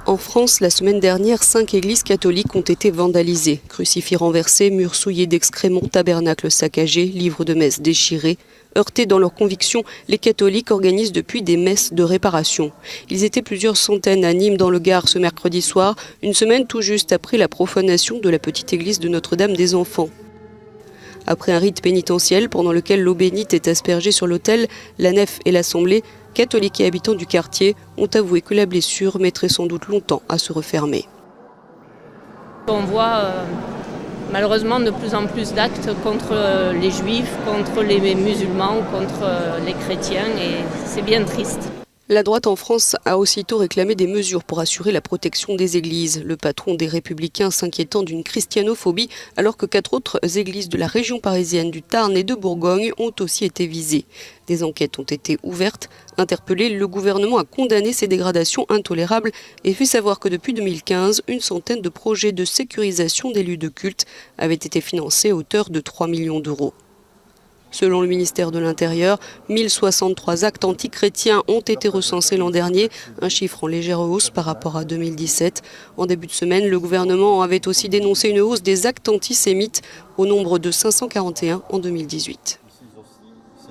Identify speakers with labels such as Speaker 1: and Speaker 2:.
Speaker 1: En France, la semaine dernière, 5 églises catholiques ont été vandalisées. Crucifix renversés, murs souillés d'excréments, tabernacles saccagés, livres de messe déchirés. Heurtés dans leurs convictions, les catholiques organisent depuis des messes de réparation. Ils étaient plusieurs centaines à Nîmes dans le Gard ce mercredi soir, une semaine tout juste après la profanation de la petite église de Notre-Dame des Enfants. Après un rite pénitentiel pendant lequel l'eau bénite est aspergée sur l'autel, la nef et l'assemblée, catholiques et habitants du quartier ont avoué que la blessure mettrait sans doute longtemps à se refermer.
Speaker 2: On voit malheureusement de plus en plus d'actes contre les juifs, contre les musulmans, contre les chrétiens et c'est bien triste.
Speaker 1: La droite en France a aussitôt réclamé des mesures pour assurer la protection des églises. Le patron des Républicains s'inquiétant d'une christianophobie alors que 4 autres églises de la région parisienne, du Tarn et de Bourgogne ont aussi été visées. Des enquêtes ont été ouvertes. Interpellé, le gouvernement a condamné ces dégradations intolérables et fait savoir que depuis 2015, une centaine de projets de sécurisation des lieux de culte avaient été financés à hauteur de 3 millions d'euros. Selon le ministère de l'Intérieur, 1063 actes antichrétiens ont été recensés l'an dernier, un chiffre en légère hausse par rapport à 2017. En début de semaine, le gouvernement avait aussi dénoncé une hausse des actes antisémites au nombre de 541 en 2018.